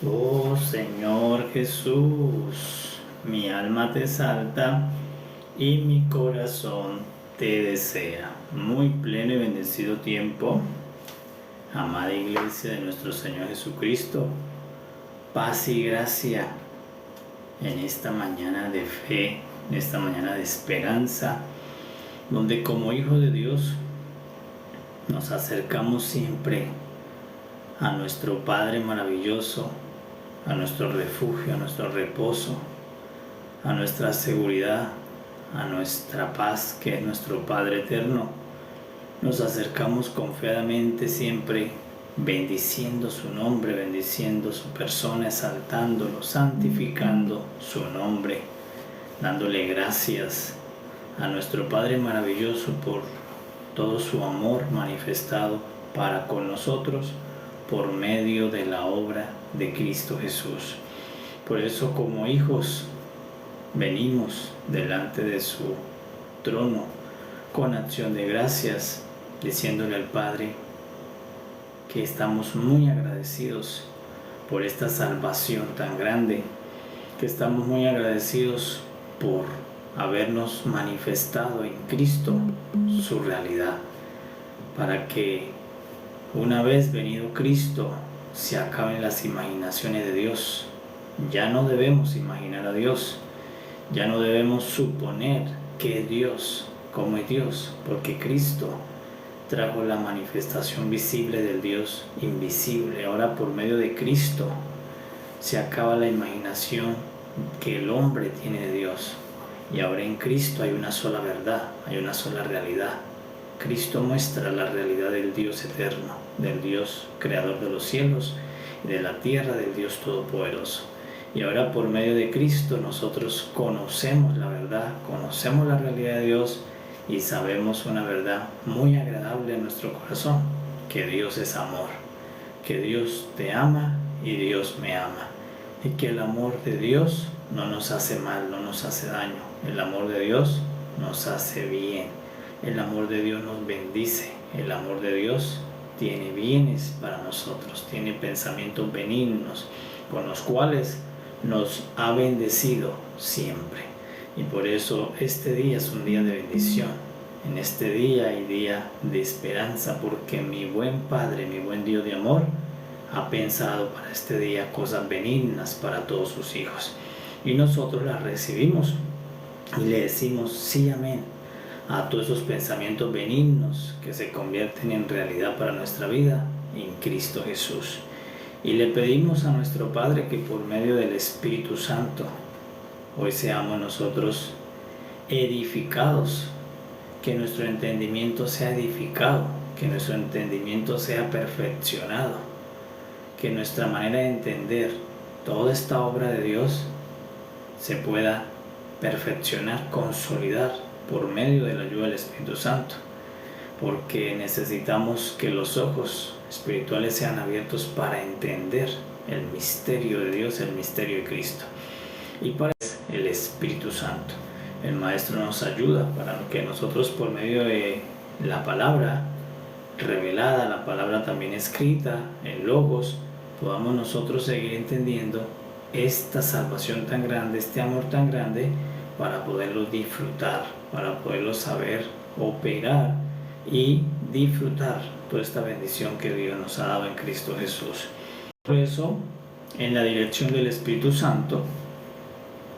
Oh Señor Jesús, mi alma te exalta y mi corazón te desea. Muy pleno y bendecido tiempo, amada Iglesia de nuestro Señor Jesucristo, paz y gracia en esta mañana de fe, en esta mañana de esperanza, donde como hijos de Dios nos acercamos siempre a nuestro Padre maravilloso, a nuestro refugio, a nuestro reposo, a nuestra seguridad, a nuestra paz, que es nuestro Padre eterno. Nos acercamos confiadamente siempre bendiciendo su nombre, bendiciendo su persona, exaltándolo, santificando su nombre, dándole gracias a nuestro Padre maravilloso por todo su amor manifestado para con nosotros por medio de la obra de Cristo Jesús. Por eso, como hijos, venimos delante de su trono con acción de gracias, diciéndole al Padre que estamos muy agradecidos por esta salvación tan grande, que estamos muy agradecidos por habernos manifestado en Cristo su realidad, para que una vez venido Cristo se acaben las imaginaciones de Dios. Ya no debemos imaginar a Dios, ya no debemos suponer que es Dios, como es Dios, porque Cristo trajo la manifestación visible del Dios invisible. Ahora, por medio de Cristo se acaba la imaginación que el hombre tiene de Dios, y ahora en Cristo hay una sola verdad, hay una sola realidad. Cristo muestra la realidad del Dios eterno, del Dios creador de los cielos y de la tierra, del Dios todopoderoso. Y ahora, por medio de Cristo, nosotros conocemos la verdad, conocemos la realidad de Dios y sabemos una verdad muy agradable a nuestro corazón, que Dios es amor, que Dios te ama y Dios me ama, y que el amor de Dios no nos hace mal, no nos hace daño. El amor de Dios nos hace bien. El amor de Dios nos bendice, el amor de Dios tiene bienes para nosotros, tiene pensamientos benignos con los cuales nos ha bendecido siempre. Y por eso este día es un día de bendición. En este día hay día de esperanza, porque mi buen Padre, mi buen Dios de amor, ha pensado para este día cosas benignas para todos sus hijos. Y nosotros las recibimos y le decimos sí, amén, a todos esos pensamientos benignos que se convierten en realidad para nuestra vida en Cristo Jesús. Y le pedimos a nuestro Padre que por medio del Espíritu Santo hoy seamos nosotros edificados, que nuestro entendimiento sea edificado, que nuestro entendimiento sea perfeccionado, que nuestra manera de entender toda esta obra de Dios se pueda perfeccionar, consolidar por medio de la ayuda del Espíritu Santo, porque necesitamos que los ojos espirituales sean abiertos para entender el misterio de Dios, el misterio de Cristo. Y para eso el Espíritu Santo, el Maestro, nos ayuda para que nosotros, por medio de la palabra revelada, la palabra también escrita en Logos, podamos nosotros seguir entendiendo esta salvación tan grande, este amor tan grande, para poderlo disfrutar, para poderlo saber operar y disfrutar toda esta bendición que Dios nos ha dado en Cristo Jesús. Por eso, en la dirección del Espíritu Santo,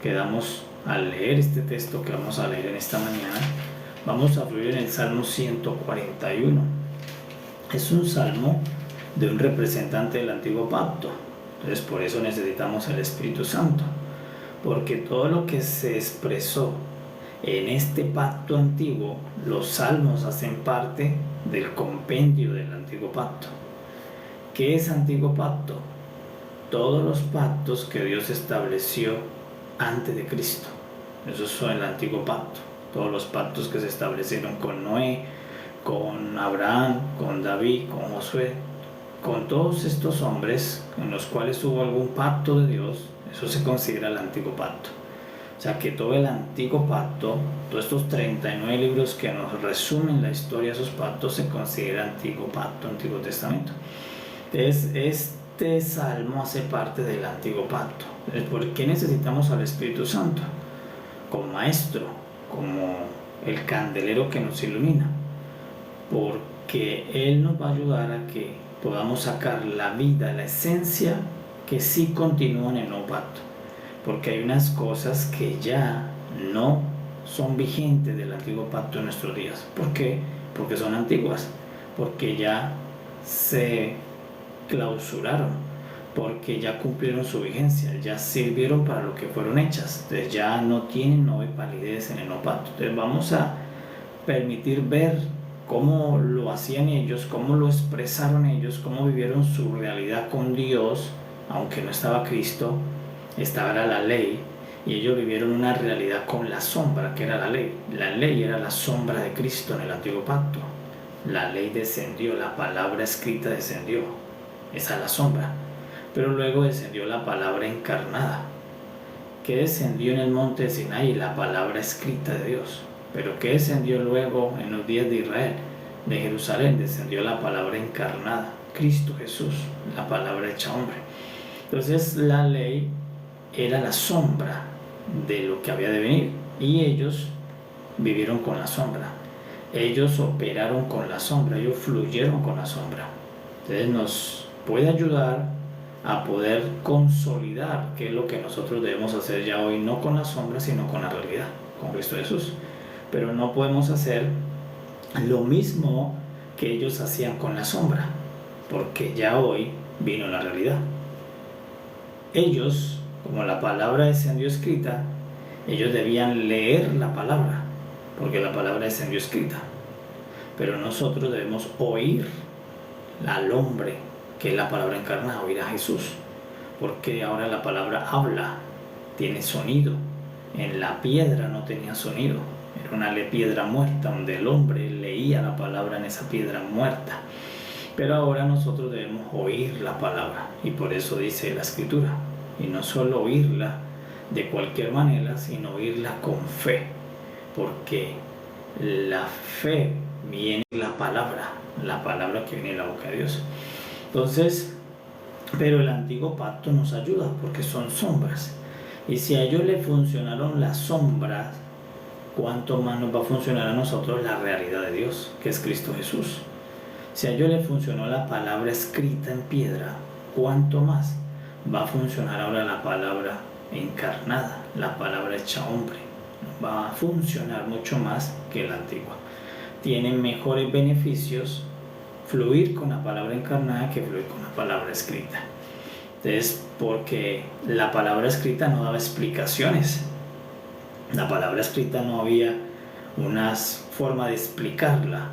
quedamos al leer este texto que vamos a leer en esta mañana, vamos a fluir en el Salmo 141. Es un salmo de un representante del Antiguo Pacto, entonces por eso necesitamos el Espíritu Santo, porque todo lo que se expresó en este pacto antiguo, los salmos hacen parte del compendio del Antiguo Pacto. ¿Qué es Antiguo Pacto? Todos los pactos que Dios estableció antes de Cristo. Eso es el Antiguo Pacto. Todos los pactos que se establecieron con Noé, con Abraham, con David, con Josué, con todos estos hombres en los cuales hubo algún pacto de Dios, eso se considera el Antiguo Pacto. O sea que todo el Antiguo Pacto, todos estos 39 libros que nos resumen la historia de esos pactos, se considera Antiguo Pacto, Antiguo Testamento. Entonces es Este salmo hace parte del antiguo pacto. ¿Por qué necesitamos al Espíritu Santo? Como maestro, como el candelero que nos ilumina. Porque Él nos va a ayudar a que podamos sacar la vida, la esencia que sí continúa en el nuevo pacto. Porque hay unas cosas que ya no son vigentes del antiguo pacto en nuestros días. ¿Por qué? Porque son antiguas. Porque ya se clausuraron, porque ya cumplieron su vigencia, ya sirvieron para lo que fueron hechas, entonces ya no tienen validez en el nuevo pacto. Entonces vamos a permitir ver cómo lo hacían ellos, cómo lo expresaron ellos, cómo vivieron su realidad con Dios, aunque no estaba Cristo, estaba la ley, y ellos vivieron una realidad con la sombra, que era la ley. La ley era la sombra de Cristo en el antiguo pacto. La ley descendió, la palabra escrita descendió, esa es la sombra. Pero luego descendió la palabra encarnada, que descendió en el monte de Sinaí, la palabra escrita de Dios. Pero que descendió luego en los días de Israel, de Jerusalén, descendió la palabra encarnada, Cristo Jesús, la palabra hecha hombre. Entonces la ley era la sombra de lo que había de venir, y ellos vivieron con la sombra. Ellos operaron con la sombra, ellos fluyeron con la sombra. Entonces nos puede ayudar a poder consolidar qué es lo que nosotros debemos hacer ya hoy, no con la sombra, sino con la realidad, con Cristo Jesús. Pero no podemos hacer lo mismo que ellos hacían con la sombra, porque ya hoy vino la realidad. Ellos, como la palabra descendió escrita, ellos debían leer la palabra, porque la palabra descendió escrita. Pero nosotros debemos oír al hombre, que es la palabra encarnada, oír a Jesús, porque ahora la palabra habla, tiene sonido. En la piedra no tenía sonido, era una piedra muerta, donde el hombre leía la palabra en esa piedra muerta. Pero ahora nosotros debemos oír la palabra, y por eso dice la Escritura, y no solo oírla de cualquier manera, sino oírla con fe, porque la fe viene de la palabra que viene de la boca de Dios. Entonces, pero el antiguo pacto nos ayuda porque son sombras, y si a ellos le funcionaron las sombras, ¿cuánto más nos va a funcionar a nosotros la realidad de Dios, que es Cristo Jesús? Si a ellos le funcionó la palabra escrita en piedra, ¿cuánto más va a funcionar ahora la palabra encarnada, la palabra hecha hombre? Va a funcionar mucho más que la antigua. Tiene mejores beneficios fluir con la palabra encarnada que fluir con la palabra escrita. Entonces, porque la palabra escrita no daba explicaciones. La palabra escrita no había una forma de explicarla,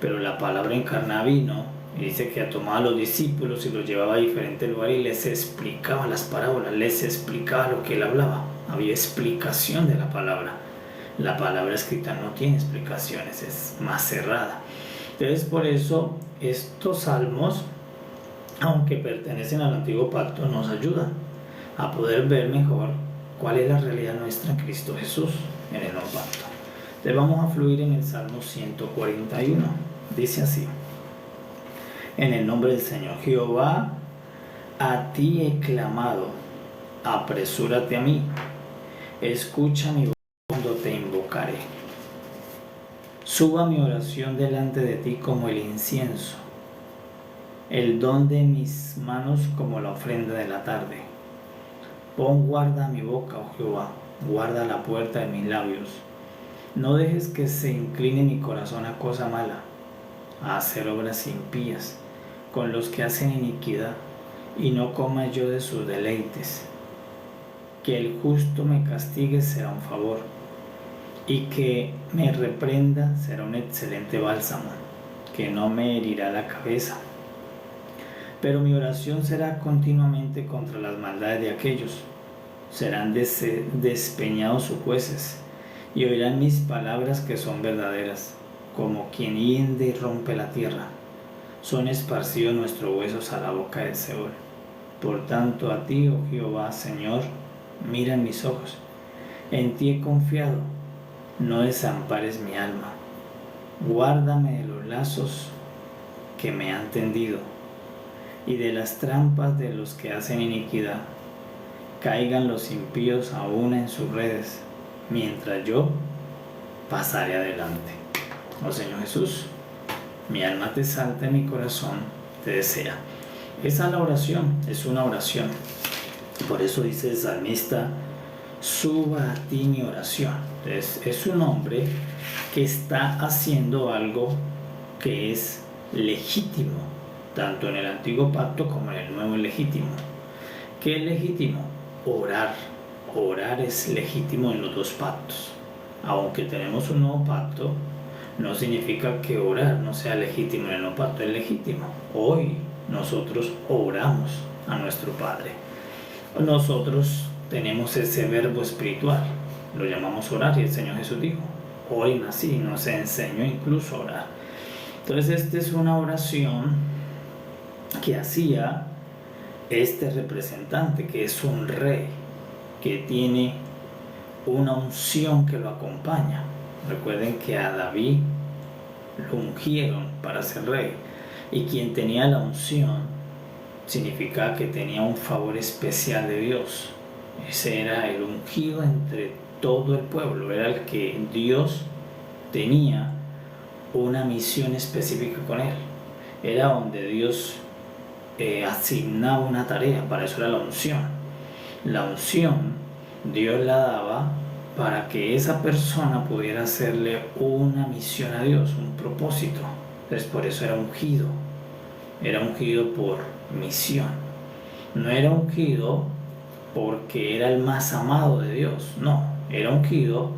pero la palabra encarnada vino y dice que tomaba a los discípulos y los llevaba a diferentes lugares y les explicaba las parábolas, les explicaba lo que él hablaba. Había explicación de la palabra. La palabra escrita no tiene explicaciones, es más cerrada. Entonces, por eso estos salmos, aunque pertenecen al antiguo pacto, nos ayudan a poder ver mejor cuál es la realidad nuestra en Cristo Jesús en el nuevo pacto. Entonces vamos a fluir en el Salmo 141. Dice así: en el nombre del Señor Jehová, a ti he clamado, apresúrate a mí, escucha mi voz cuando te invocaré. Suba mi oración delante de ti como el incienso, el don de mis manos como la ofrenda de la tarde. Pon guarda a mi boca, oh Jehová, guarda la puerta de mis labios. No dejes que se incline mi corazón a cosa mala, a hacer obras impías con los que hacen iniquidad, y no coma yo de sus deleites. Que el justo me castigue será un favor, y que me reprenda será un excelente bálsamo, que no me herirá la cabeza. Pero mi oración será continuamente contra las maldades de aquellos. Serán despeñados sus jueces, y oirán mis palabras que son verdaderas, como quien hiende y rompe la tierra. Son esparcidos nuestros huesos a la boca del Seol. Por tanto, a ti, oh Jehová, Señor, mira en mis ojos. En ti he confiado, no desampares mi alma. Guárdame de los lazos que me han tendido. y de las trampas de los que hacen iniquidad. Caigan los impíos aún en sus redes, mientras yo pasaré adelante. Oh Señor Jesús, mi alma te exalta, mi corazón te desea. Esa es la oración, es una oración. Por eso dice el salmista, suba a ti mi oración. Entonces, es un hombre que está haciendo algo que es legítimo, tanto en el antiguo pacto como en el nuevo es legítimo. ¿Qué es legítimo? Orar. Orar es legítimo en los dos pactos. Aunque tenemos un nuevo pacto, no significa que orar no sea legítimo en el nuevo pacto, es legítimo. Hoy nosotros oramos a nuestro Padre. Nosotros tenemos ese verbo espiritual, lo llamamos orar, y el Señor Jesús dijo, hoy nací, nos enseñó incluso a orar. Entonces esta es una oración que hacía este representante, que es un rey, que tiene una unción que lo acompaña. Recuerden que a David lo ungieron para ser rey, y quien tenía la unción significaba que tenía un favor especial de Dios. Ese era el ungido entre todo el pueblo, era el que Dios tenía una misión específica con él, era donde Dios asignaba una tarea. Para eso era la unción. La unción Dios la daba para que esa persona pudiera hacerle una misión a Dios, un propósito. Entonces por eso era ungido por misión. No era ungido porque era el más amado de Dios, no, era ungido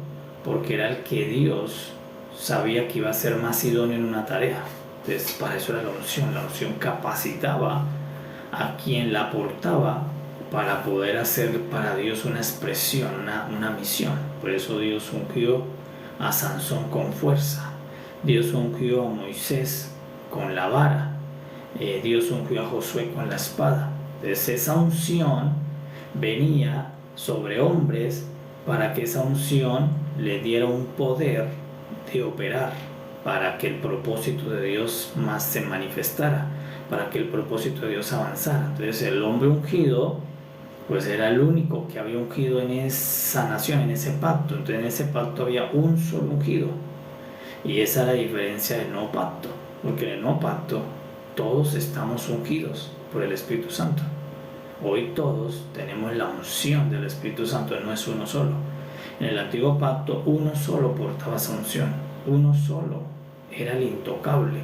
porque era el que Dios sabía que iba a ser más idóneo en una tarea. Entonces para eso era la unción capacitaba a quien la portaba para poder hacer para Dios una expresión, una misión. Por eso Dios ungió a Sansón con fuerza, Dios ungió a Moisés con la vara, Dios ungió a Josué con la espada. Entonces esa unción venía sobre hombres para que esa unción le diera un poder de operar, para que el propósito de Dios más se manifestara, para que el propósito de Dios avanzara. Entonces el hombre ungido pues era el único que había ungido en esa nación, en ese pacto. Entonces en ese pacto había un solo ungido, y esa es la diferencia del nuevo pacto, porque en el nuevo pacto todos estamos ungidos por el Espíritu Santo. Hoy todos tenemos la unción del Espíritu Santo, no es uno solo. En el antiguo pacto uno solo portaba esa unción, uno solo era el intocable,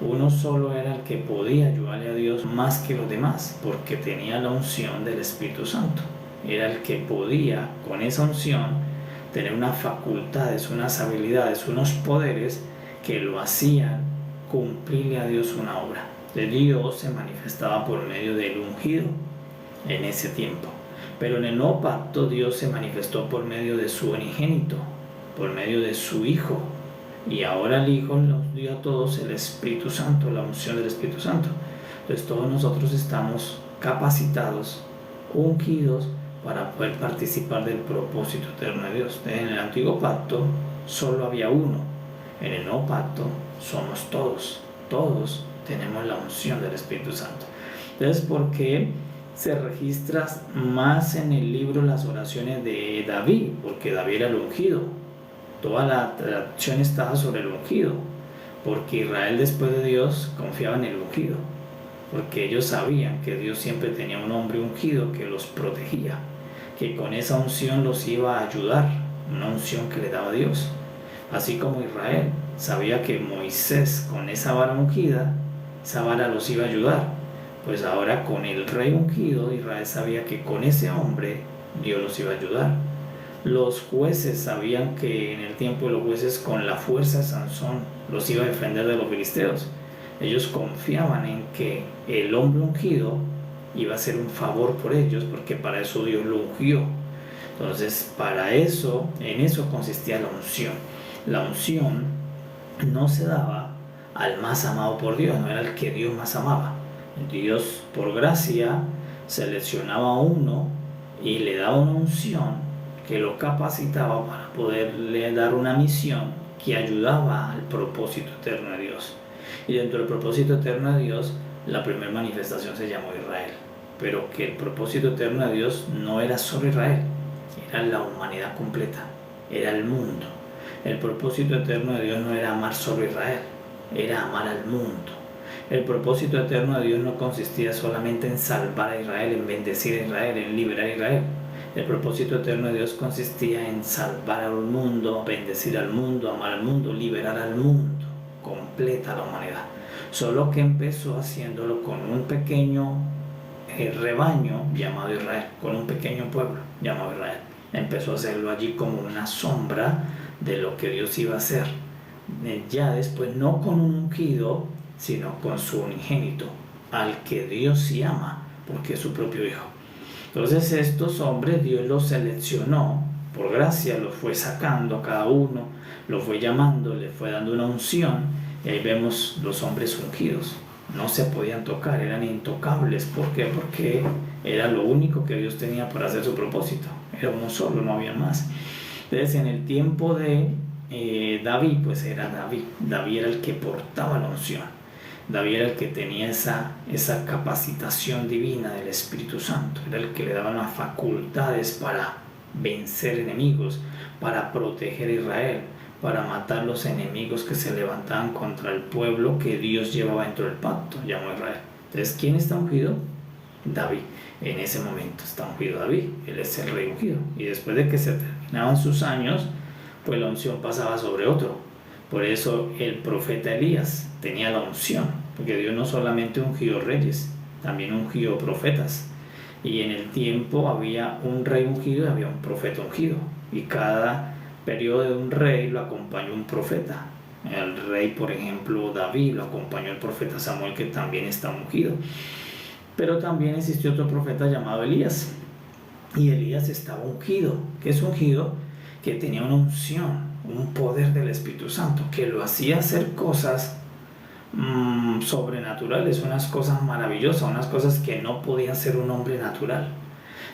uno solo era el que podía ayudarle a Dios más que los demás, porque tenía la unción del Espíritu Santo. Era el que podía con esa unción tener unas facultades, unas habilidades, unos poderes que lo hacían cumplirle a Dios una obra. De Dios se manifestaba por medio del ungido en ese tiempo, pero en el nuevo pacto Dios se manifestó por medio de su unigénito, por medio de su Hijo, y ahora el Hijo nos dio a todos el Espíritu Santo, la unción del Espíritu Santo. Entonces todos nosotros estamos capacitados, ungidos, para poder participar del propósito eterno de Dios. En el antiguo pacto solo había uno, en el nuevo pacto somos todos tenemos la unción del Espíritu Santo. Entonces, ¿por qué se registra más en el libro las oraciones de David? Porque David era el ungido, toda la tradición estaba sobre el ungido, porque Israel después de Dios confiaba en el ungido, porque ellos sabían que Dios siempre tenía un hombre ungido que los protegía, que con esa unción los iba a ayudar, una unción que le daba Dios. Así como Israel sabía que Moisés con esa vara ungida, esa vara los iba a ayudar, pues ahora con el rey ungido Israel sabía que con ese hombre Dios los iba a ayudar. Los jueces sabían que en el tiempo de los jueces con la fuerza de Sansón los iba a defender de los filisteos. Ellos confiaban en que el hombre ungido iba a hacer un favor por ellos, porque para eso Dios lo ungió. Entonces para eso, en eso consistía la unción. La unción no se daba al más amado por Dios, no era el que Dios más amaba. Dios por gracia seleccionaba a uno y le daba una unción que lo capacitaba para poderle dar una misión que ayudaba al propósito eterno de Dios. Y dentro del propósito eterno de Dios la primera manifestación se llamó Israel, pero que el propósito eterno de Dios no era solo Israel, era la humanidad completa, era el mundo. El propósito eterno de Dios no era amar solo a Israel, era amar al mundo. El propósito eterno de Dios no consistía solamente en salvar a Israel, en bendecir a Israel, en liberar a Israel. El propósito eterno de Dios consistía en salvar al mundo, bendecir al mundo, amar al mundo, liberar al mundo, completa la humanidad. Solo que empezó haciéndolo con un pequeño rebaño llamado Israel, con un pequeño pueblo llamado Israel. Empezó a hacerlo allí como una sombra de lo que Dios iba a hacer. Ya después, no con un ungido, sino con su unigénito, al que Dios sí ama, porque es su propio Hijo. Entonces estos hombres Dios los seleccionó, por gracia los fue sacando a cada uno, los fue llamando, les fue dando una unción, y ahí vemos los hombres ungidos. No se podían tocar, eran intocables. ¿Por qué? Porque era lo único que Dios tenía para hacer su propósito. Era uno solo, no había más. Entonces en el tiempo de David, pues era David. David era el que portaba la unción. David era el que tenía esa capacitación divina del Espíritu Santo. Era el que le daba las facultades para vencer enemigos, para proteger a Israel, para matar los enemigos que se levantaban contra el pueblo que Dios llevaba dentro del pacto, llamó Israel. Entonces, ¿quién está ungido? David. En ese momento está ungido David, él es el rey ungido. Y después de que se terminaban sus años, pues la unción pasaba sobre otro. Por eso el profeta Elías tenía la unción, porque Dios no solamente ungió reyes, también ungió profetas. Y en el tiempo había un rey ungido y había un profeta ungido. Y cada periodo de un rey lo acompañó un profeta. El rey, por ejemplo, David, lo acompañó el profeta Samuel, que también está ungido. Pero también existió otro profeta llamado Elías. Y Elías estaba ungido. ¿Qué es ungido? Que tenía una unción, un poder del Espíritu Santo, que lo hacía hacer cosas sobrenaturales, unas cosas maravillosas, unas cosas que no podía hacer un hombre natural.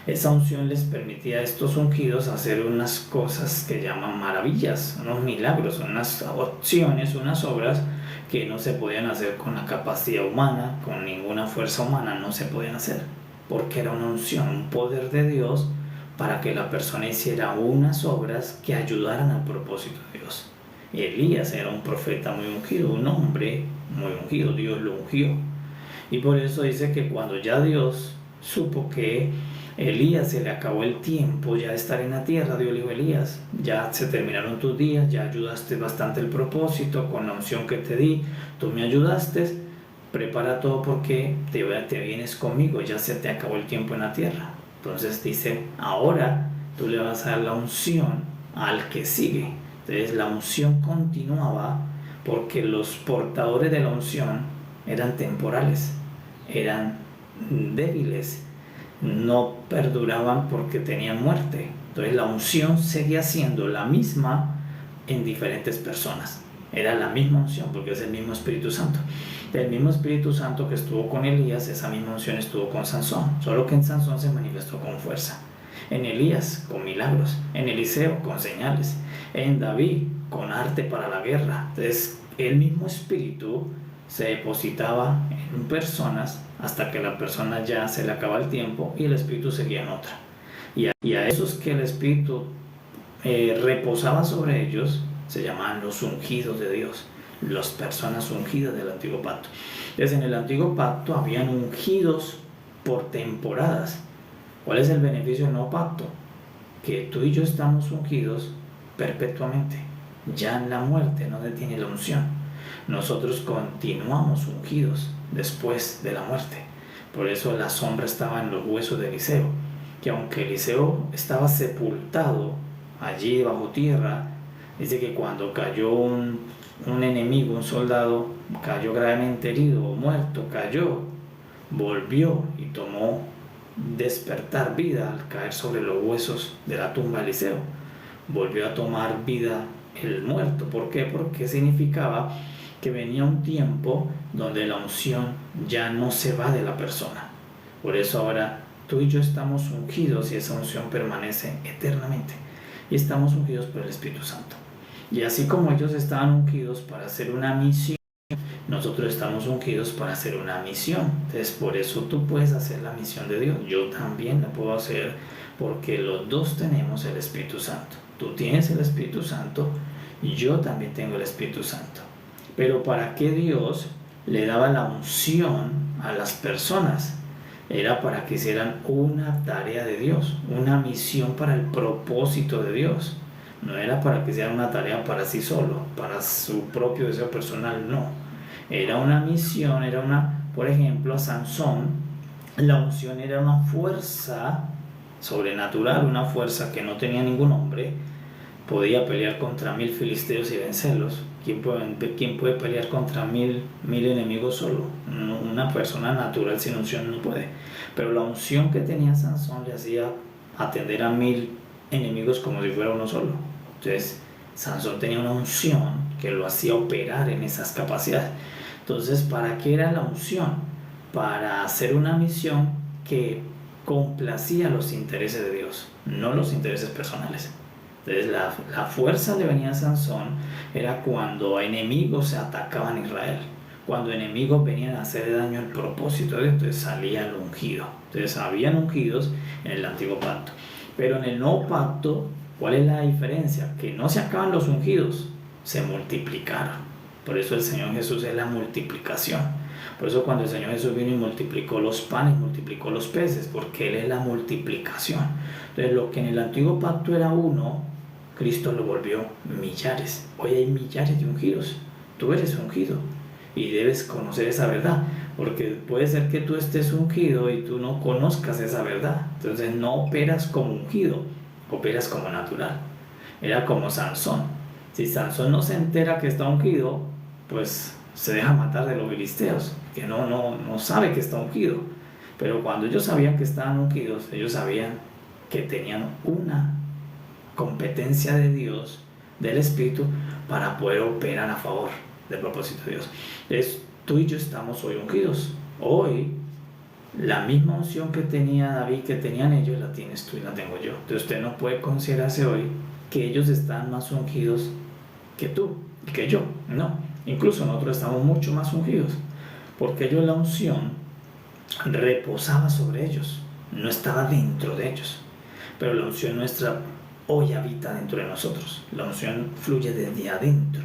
Esa unción les permitía a estos ungidos hacer unas cosas que llaman maravillas, unos milagros, unas opciones, unas obras que no se podían hacer con la capacidad humana, con ninguna fuerza humana, no se podían hacer, porque era una unción, un poder de Dios para que la persona hiciera unas obras que ayudaran al propósito de Dios. Y Elías era un profeta muy ungido, un hombre muy ungido, Dios lo ungió. Y por eso dice que cuando ya Dios supo que Elías se le acabó el tiempo ya de estar en la tierra, Dios le dijo: Elías, ya se terminaron tus días, ya ayudaste bastante el propósito con la unción que te di, tú me ayudaste, prepara todo porque te vienes conmigo, ya se te acabó el tiempo en la tierra. Entonces dice: ahora tú le vas a dar la unción al que sigue. Entonces la unción continuaba porque los portadores de la unción eran temporales, eran débiles, no perduraban porque tenían muerte. Entonces la unción seguía siendo la misma en diferentes personas. Era la misma unción porque es el mismo Espíritu Santo. El mismo Espíritu Santo que estuvo con Elías, esa misma unción estuvo con Sansón, solo que en Sansón se manifestó con fuerza, en Elías con milagros, en Eliseo con señales, en David con arte para la guerra. Entonces el mismo Espíritu se depositaba en personas hasta que la persona ya se le acaba el tiempo y el Espíritu seguía en otra. Y a esos que el Espíritu reposaba sobre ellos se llamaban los ungidos de Dios, las personas ungidas del Antiguo Pacto. Entonces en el Antiguo Pacto habían ungidos por temporadas. ¿Cuál es el beneficio del Nuevo Pacto? Que tú y yo estamos ungidos perpetuamente. Ya en la muerte no detiene la unción. Nosotros continuamos ungidos después de la muerte. Por eso la sombra estaba en los huesos de Eliseo, que aunque Eliseo estaba sepultado allí bajo tierra, dice que cuando cayó un enemigo, un soldado, cayó gravemente herido o muerto, cayó, volvió y tomó despertar vida al caer sobre los huesos de la tumba de Eliseo. Volvió a tomar vida el muerto. ¿Por qué? Porque significaba que venía un tiempo donde la unción ya no se va de la persona. Por eso ahora tú y yo estamos ungidos y esa unción permanece eternamente. Y estamos ungidos por el Espíritu Santo. Y así como ellos estaban ungidos para hacer una misión nosotros estamos ungidos para hacer una misión. Entonces, por eso tú puedes hacer la misión de Dios. Yo también la puedo hacer porque los dos tenemos el Espíritu Santo. Tú tienes el Espíritu Santo y yo también tengo el Espíritu Santo. Pero ¿para qué Dios le daba la unción a las personas? Era para que hicieran una tarea de Dios, una misión para el propósito de Dios. No era para que hicieran una tarea para sí solo, para su propio deseo personal, no. Era una misión, por ejemplo, a Sansón, la unción era una fuerza sobrenatural, una fuerza que no tenía ningún hombre. Podía pelear contra 1000 filisteos y vencerlos. ¿Quién puede pelear contra 1000 enemigos solo? Una persona natural sin unción no puede. Pero la unción que tenía Sansón le hacía atender a 1000 enemigos como si fuera uno solo. Entonces, Sansón tenía una unción que lo hacía operar en esas capacidades. Entonces, ¿para qué era la unción? Para hacer una misión que complacía los intereses de Dios, no los intereses personales. Entonces la fuerza que venía a Sansón era cuando enemigos se atacaban a Israel, cuando enemigos venían a hacer daño al propósito de Dios. Entonces salía el ungido. Entonces habían ungidos en el antiguo pacto, pero en el nuevo pacto, ¿cuál es la diferencia? Que no se acaban los ungidos, se multiplicaron. Por eso el Señor Jesús es la multiplicación. Por eso cuando el Señor Jesús vino y multiplicó los panes, multiplicó los peces, porque Él es la multiplicación. Entonces lo que en el antiguo pacto era uno, Cristo lo volvió millares. Hoy hay millares de ungidos. Tú eres ungido y debes conocer esa verdad, porque puede ser que tú estés ungido y tú no conozcas esa verdad. Entonces no operas como ungido, operas como natural. Era como Sansón. Si Sansón no se entera que está ungido, pues se deja matar de los filisteos, que no sabe que está ungido. Pero cuando ellos sabían que estaban ungidos, ellos sabían que tenían una competencia de Dios, del Espíritu, para poder operar a favor del propósito de Dios. Entonces, tú y yo estamos hoy ungidos. Hoy, la misma unción que tenía David, que tenían ellos, la tienes tú y la tengo yo. Entonces, usted no puede considerarse hoy que ellos están más ungidos que tú y que yo. No, incluso nosotros estamos mucho más ungidos, porque ellos, la unción reposaba sobre ellos, no estaba dentro de ellos. Pero la unción nuestra hoy habita dentro de nosotros. La unción fluye desde adentro.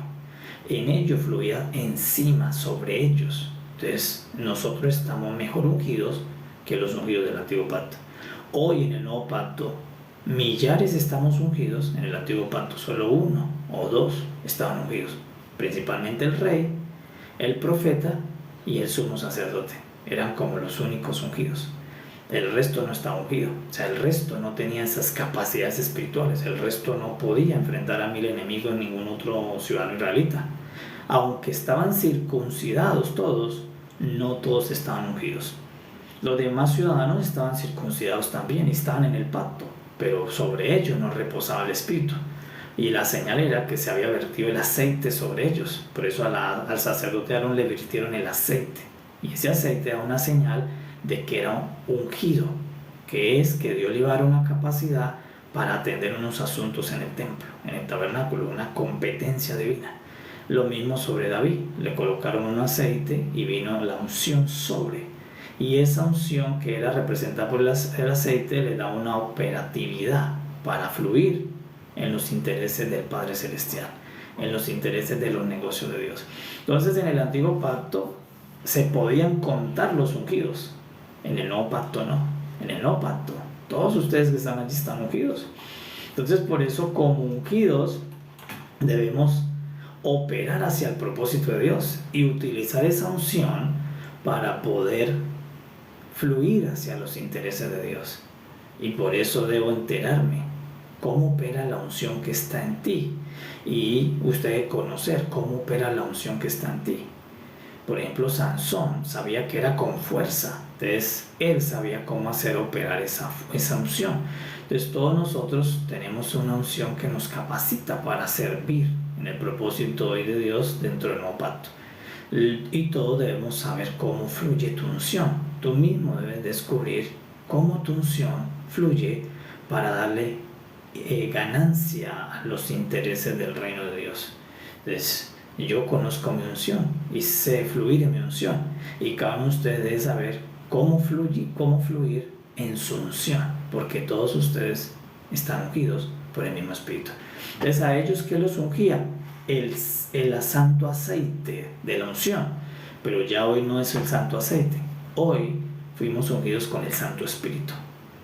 En ellos fluía encima, sobre ellos. Entonces, nosotros estamos mejor ungidos que los ungidos del antiguo pacto. Hoy en el nuevo pacto, millares estamos ungidos. En el antiguo pacto, solo 1 o 2 estaban ungidos. Principalmente el rey, el profeta y el sumo sacerdote. Eran como los únicos ungidos. El resto no estaba ungido, o sea, el resto no tenía esas capacidades espirituales, el resto no podía enfrentar a 1000 enemigos ningún otro ciudadano israelita. Aunque estaban circuncidados todos, no todos estaban ungidos. Los demás ciudadanos estaban circuncidados también y estaban en el pacto, pero sobre ellos no reposaba el Espíritu. Y la señal era que se había vertido el aceite sobre ellos. Por eso al sacerdote Aarón le virtieron el aceite. Y ese aceite era una señal de que era ungido, que es que Dios le iba a dar una capacidad para atender unos asuntos en el templo, en el tabernáculo, una competencia divina. Lo mismo sobre David, le colocaron un aceite y vino la unción sobre, y esa unción que era representada por el aceite le da una operatividad para fluir en los intereses del Padre Celestial, en los intereses de los negocios de Dios. Entonces, en el antiguo pacto se podían contar los ungidos. En el nuevo pacto no. En el nuevo pacto, todos ustedes que están allí están ungidos. Entonces, por eso, como ungidos, debemos operar hacia el propósito de Dios y utilizar esa unción para poder fluir hacia los intereses de Dios. Y por eso debo enterarme cómo opera la unción que está en ti. Y usted debe conocer cómo opera la unción que está en ti. Por ejemplo, Sansón sabía que era con fuerza. Entonces, él sabía cómo hacer operar esa unción. Entonces, todos nosotros tenemos una unción que nos capacita para servir en el propósito hoy de Dios dentro del nuevo pacto. Y todos debemos saber cómo fluye tu unción. Tú mismo debes descubrir cómo tu unción fluye para darle ganancia a los intereses del reino de Dios. Entonces, Yo conozco mi unción y sé fluir en mi unción. Y cada uno de ustedes debe saber cómo fluir en su unción, porque todos ustedes están ungidos por el mismo Espíritu. Entonces, a ellos, ¿qué los ungía? El santo aceite de la unción. Pero ya hoy no es el santo aceite. Hoy fuimos ungidos con el Santo Espíritu.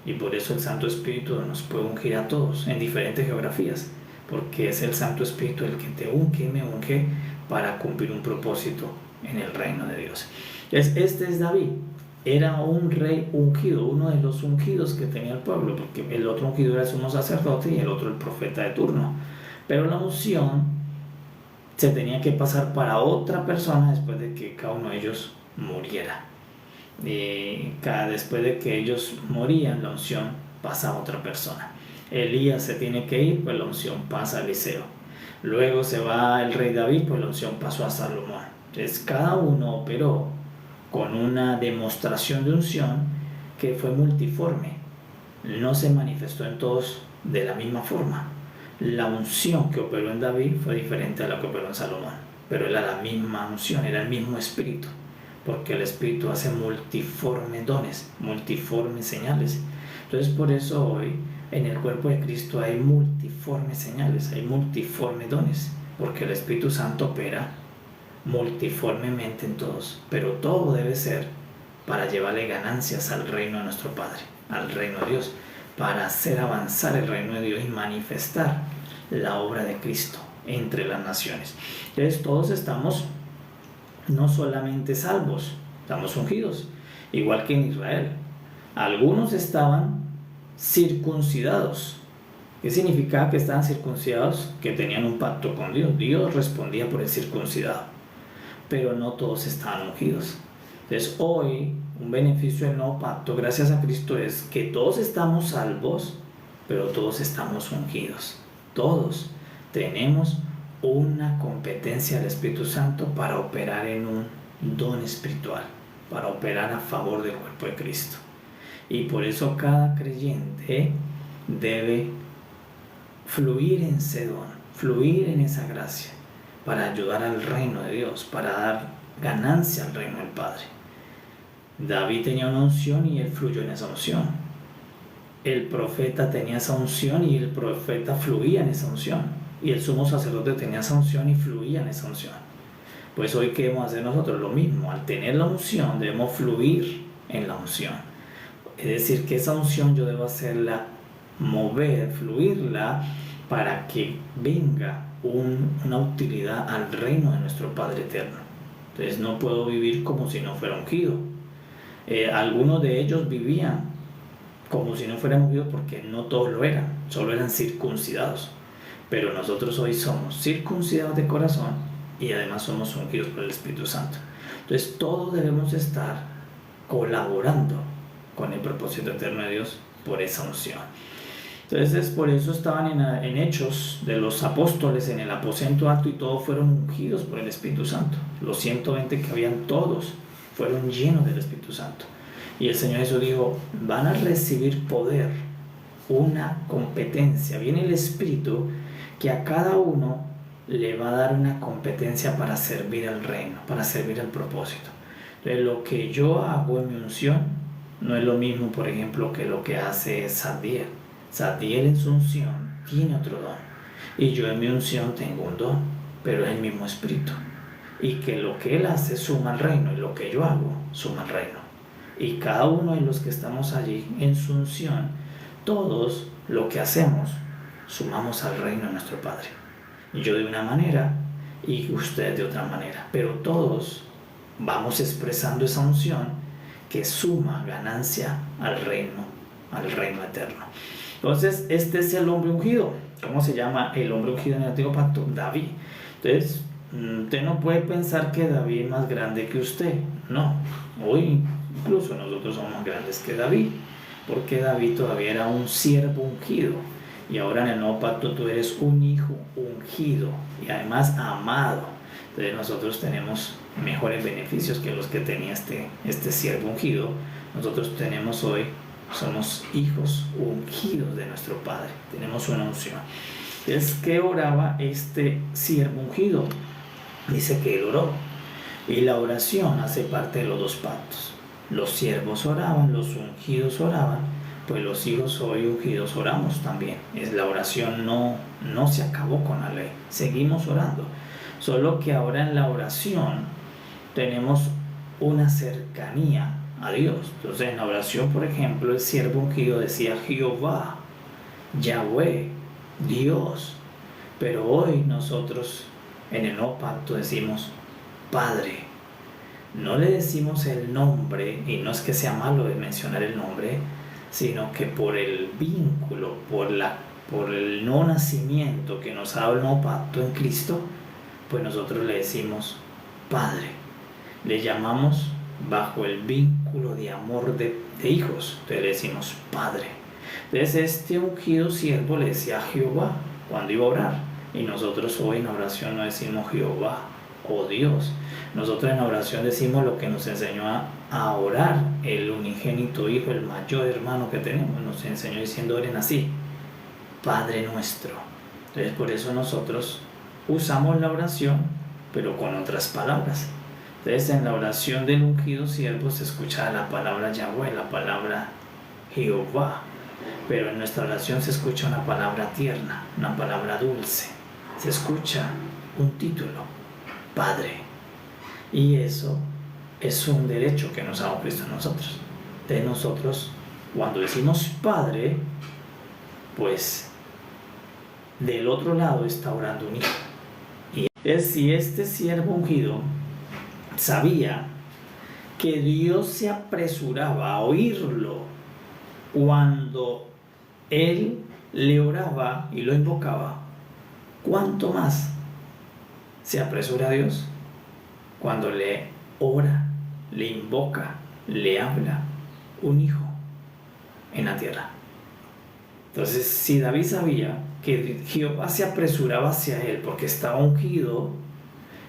Y por eso el Santo Espíritu nos puede ungir a todos en diferentes geografías, porque es el Santo Espíritu el que te unge y me unge para cumplir un propósito en el reino de Dios. Entonces, este es David. Era un rey ungido, uno de los ungidos que tenía el pueblo, porque el otro ungido era el sumo sacerdote y el otro el profeta de turno. Pero la unción se tenía que pasar para otra persona después de que cada uno de ellos muriera. Después de que ellos morían, la unción pasa a otra persona. Elías se tiene que ir, pues la unción pasa a Eliseo. Luego se va el rey David, pues la unción pasó a Salomón. Entonces cada uno operó con una demostración de unción que fue multiforme. No se manifestó en todos de la misma forma. La unción que operó en David fue diferente a la que operó en Salomón, pero era la misma unción, era el mismo espíritu, porque el Espíritu hace multiformes dones, multiformes señales. Entonces, por eso hoy en el cuerpo de Cristo hay multiformes señales, hay multiformes dones, porque el Espíritu Santo opera multiformemente en todos, pero todo debe ser para llevarle ganancias al reino de nuestro Padre, al reino de Dios, para hacer avanzar el reino de Dios y manifestar la obra de Cristo entre las naciones. Entonces, todos estamos no solamente salvos, estamos ungidos, igual que en Israel. Algunos estaban circuncidados. ¿Qué significaba que estaban circuncidados? Que tenían un pacto con Dios. Dios respondía por el circuncidado, pero no todos estaban ungidos. Entonces hoy un beneficio del nuevo pacto gracias a Cristo es que todos estamos salvos, pero todos estamos ungidos. Todos tenemos una competencia del Espíritu Santo para operar en un don espiritual, para operar a favor del cuerpo de Cristo. Y por eso cada creyente debe fluir en ese don, fluir en esa gracia, para ayudar al reino de Dios, para dar ganancia al reino del Padre. David tenía una unción y él fluyó en esa unción. El profeta tenía esa unción y el profeta fluía en esa unción. Y el sumo sacerdote tenía esa unción y fluía en esa unción. Pues hoy, ¿qué debemos hacer nosotros? Lo mismo. Al tener la unción debemos fluir en la unción. Es decir, que esa unción yo debo hacerla mover, fluirla, para que venga una utilidad al reino de nuestro Padre eterno. Entonces no puedo vivir como si no fuera ungido. Algunos de ellos vivían como si no fueran ungidos porque no todos lo eran, solo eran circuncidados. Pero nosotros hoy somos circuncidados de corazón y además somos ungidos por el Espíritu Santo. Entonces todos debemos estar colaborando con el propósito eterno de Dios por esa unción. Entonces por eso estaban en Hechos de los apóstoles en el aposento alto y todos fueron ungidos por el Espíritu Santo. Los 120 que habían, todos fueron llenos del Espíritu Santo. Y el Señor Jesús dijo, van a recibir poder, una competencia. Viene el Espíritu que a cada uno le va a dar una competencia para servir al reino, para servir al propósito. Entonces lo que yo hago en mi unción no es lo mismo, por ejemplo, que lo que hace Sadiel. Sadiel en su unción tiene otro don. Y yo en mi unción tengo un don, pero es el mismo Espíritu. Y que lo que él hace suma al reino y lo que yo hago suma al reino. Y cada uno de los que estamos allí en su unción, todos lo que hacemos sumamos al reino de nuestro Padre. Yo de una manera y usted de otra manera, pero todos vamos expresando esa unción que suma ganancia al reino eterno. Entonces este es el hombre ungido. ¿Cómo se llama el hombre ungido en el Antiguo Pacto? David. Entonces usted no puede pensar que David es más grande que usted. No, hoy incluso nosotros somos más grandes que David, porque David todavía era un siervo ungido. Y ahora en el nuevo pacto tú eres un hijo ungido y además amado. Entonces nosotros tenemos mejores beneficios que los que tenía este siervo ungido. Nosotros tenemos hoy, somos hijos ungidos de nuestro Padre. Tenemos una unción. Entonces, ¿qué oraba este siervo ungido? Dice que él oró. Y la oración hace parte de los dos pactos. Los siervos oraban, los ungidos oraban, pues los hijos hoy ungidos oramos también. La oración no se acabó con la ley, seguimos orando. Solo que ahora en la oración tenemos una cercanía a Dios. Entonces en la oración, por ejemplo, el siervo ungido decía Jehová, Yahweh, Dios. Pero hoy nosotros en el nuevo pacto decimos Padre. No le decimos el nombre, y no es que sea malo de mencionar el nombre, sino que por el vínculo, por el no nacimiento que nos ha dado el nuevo pacto en Cristo, pues nosotros le decimos Padre. Le llamamos bajo el vínculo de amor de hijos, entonces le decimos Padre. Entonces este ungido siervo le decía Jehová cuando iba a orar, y nosotros hoy en oración no decimos Jehová o Dios. Nosotros en la oración decimos lo que nos enseñó a orar el unigénito Hijo, el mayor hermano que tenemos. Nos enseñó diciendo, oren así, Padre nuestro. Entonces por eso nosotros usamos la oración, pero con otras palabras. Entonces en la oración del ungido siervo se escucha la palabra Yahweh, la palabra Jehová. Pero en nuestra oración se escucha una palabra tierna, una palabra dulce. Se escucha un título, Padre. Y eso es un derecho que nos ha dado Cristo a nosotros. De nosotros, cuando decimos Padre, pues del otro lado está orando un hijo. Y es si este siervo ungido sabía que Dios se apresuraba a oírlo cuando él le oraba y lo invocaba, ¿cuánto más se apresura a Dios cuando le ora, le invoca, le habla un hijo en la tierra? Entonces, si David sabía que Jehová se apresuraba hacia él porque estaba ungido,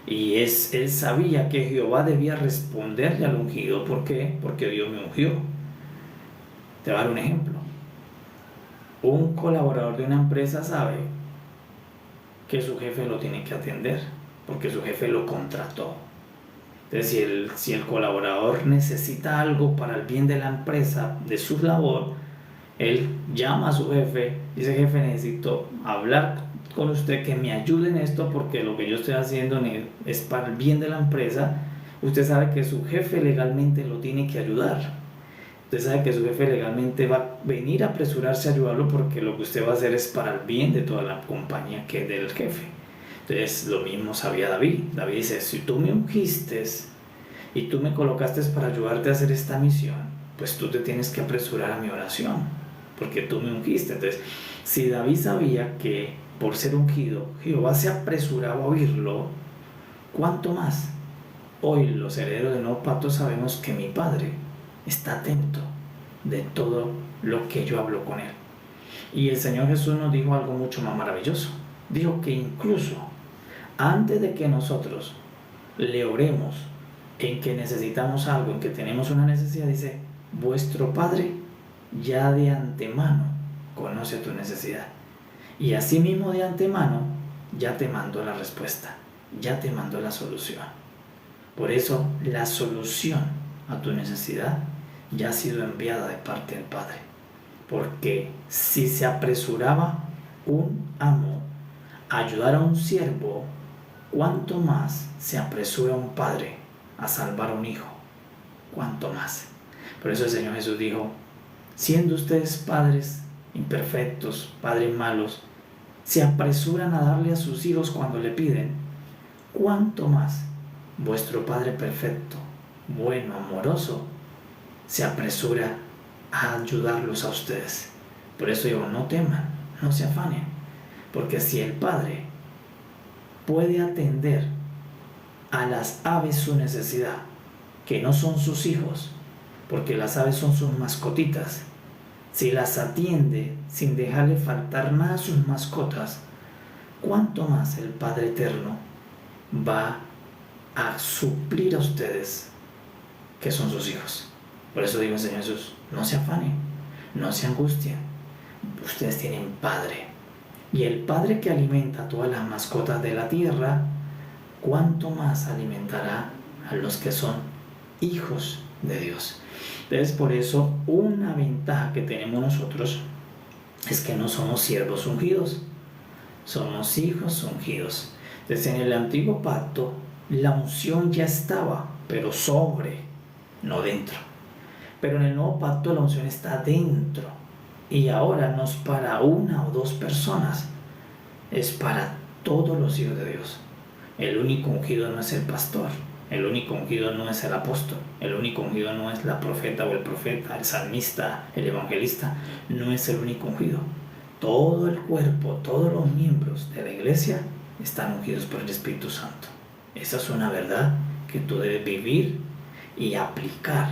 y él sabía que Jehová debía responderle al ungido, ¿por qué? Porque Dios me ungió. Te voy a dar un ejemplo. Un colaborador de una empresa sabe que su jefe lo tiene que atender porque su jefe lo contrató. Entonces, si el colaborador necesita algo para el bien de la empresa, de su labor, él llama a su jefe, dice, jefe, necesito hablar con usted, que me ayude en esto porque lo que yo estoy haciendo es para el bien de la empresa. Usted sabe que su jefe legalmente lo tiene que ayudar. Usted sabe que su jefe legalmente va a venir a apresurarse a ayudarlo porque lo que usted va a hacer es para el bien de toda la compañía que es del jefe. Entonces lo mismo sabía David. David dice, si tú me ungiste y tú me colocaste para ayudarte a hacer esta misión, pues tú te tienes que apresurar a mi oración porque tú me ungiste. Entonces, si David sabía que por ser ungido Jehová se apresuraba a oírlo, ¿cuánto más? Hoy los herederos del nuevo pacto sabemos que mi Padre está atento de todo lo que yo hablo con él. Y el Señor Jesús nos dijo algo mucho más maravilloso. Dijo que incluso antes de que nosotros le oremos en que necesitamos algo, en que tenemos una necesidad, dice, vuestro Padre ya de antemano conoce tu necesidad. Y asimismo de antemano ya te mandó la respuesta, ya te mandó la solución. Por eso la solución a tu necesidad ya ha sido enviada de parte del Padre. Porque si se apresuraba un amo a ayudar a un siervo, ¿cuánto más se apresura un padre a salvar a un hijo? ¿Cuánto más? Por eso el Señor Jesús dijo, siendo ustedes padres imperfectos, padres malos, se apresuran a darle a sus hijos cuando le piden, ¿cuánto más vuestro Padre perfecto, bueno, amoroso, se apresura a ayudarlos a ustedes? Por eso digo, no teman, no se afanen, porque si el Padre puede atender a las aves su necesidad, que no son sus hijos, porque las aves son sus mascotitas, si las atiende sin dejarle faltar nada a sus mascotas, ¿cuánto más el Padre Eterno va a suplir a ustedes, que son sus hijos? Por eso digo, Señor Jesús, no se afanen, no se angustien, ustedes tienen Padre, y el Padre que alimenta a todas las mascotas de la tierra ¿cuánto más alimentará a los que son hijos de Dios? Entonces, por eso, una ventaja que tenemos nosotros es que no somos siervos ungidos, somos hijos ungidos. Entonces, en el antiguo pacto, la unción ya estaba, pero sobre, no dentro. Pero en el nuevo pacto la unción está dentro. Y ahora no es para una o dos personas, es para todos los hijos de Dios. El único ungido no es el pastor, el único ungido no es el apóstol, el único ungido no es la profeta o el profeta, el salmista, el evangelista, no es el único ungido. Todo el cuerpo, todos los miembros de la iglesia están ungidos por el Espíritu Santo. Esa es una verdad que tú debes vivir y aplicar.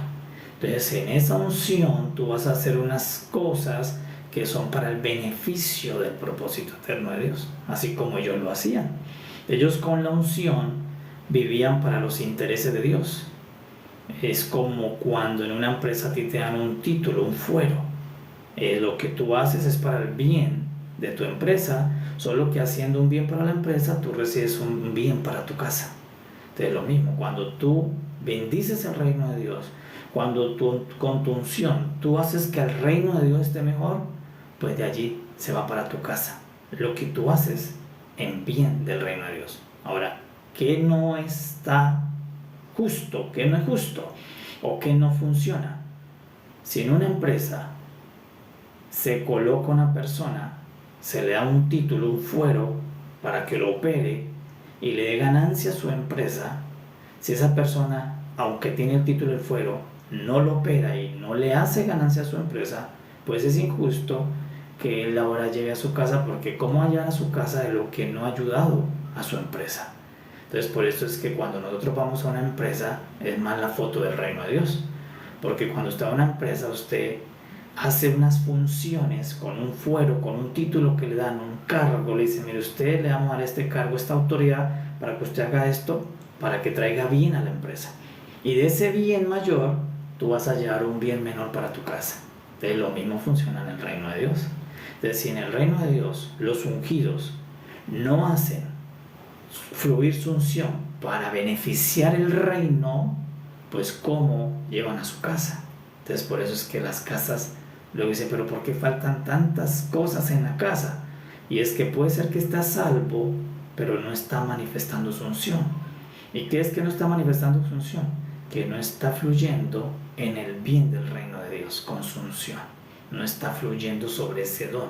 Entonces, en esa unción tú vas a hacer unas cosas que son para el beneficio del propósito eterno de Dios, así como ellos lo hacían. Ellos con la unción vivían para los intereses de Dios. Es como cuando en una empresa a ti te dan un título, un fuero. Lo que tú haces es para el bien de tu empresa, solo que haciendo un bien para la empresa, tú recibes un bien para tu casa. Entonces, lo mismo, cuando tú bendices el reino de Dios, cuando con tu unción tú haces que el reino de Dios esté mejor, pues de allí se va para tu casa lo que tú haces en bien del reino de Dios. Ahora, ¿qué no está justo? ¿Qué no es justo? ¿O qué no funciona? Si en una empresa se coloca una persona, se le da un título, un fuero, para que lo opere y le dé ganancia a su empresa, si esa persona, aunque tiene el título del fuero, no lo opera y no le hace ganancia a su empresa, pues es injusto que él ahora llegue a su casa, porque ¿cómo hallar a su casa de lo que no ha ayudado a su empresa? Entonces, por eso es que cuando nosotros vamos a una empresa, es más la foto del reino de Dios, porque cuando usted va a una empresa, usted hace unas funciones con un fuero, con un título que le dan, un cargo, le dicen, mire, usted le vamos a dar este cargo, esta autoridad, para que usted haga esto, para que traiga bien a la empresa. Y de ese bien mayor, tú vas a llevar un bien menor para tu casa. Entonces, lo mismo funciona en el reino de Dios. Entonces, si en el reino de Dios los ungidos no hacen fluir su unción para beneficiar el reino, pues ¿cómo llevan a su casa? Entonces, por eso es que las casas, luego dicen, pero ¿por qué faltan tantas cosas en la casa? Y es que puede ser que está salvo, pero no está manifestando su unción. ¿Y qué es que no está manifestando su unción? Que no está fluyendo en el bien del reino de Dios con su unción. No está fluyendo sobre ese don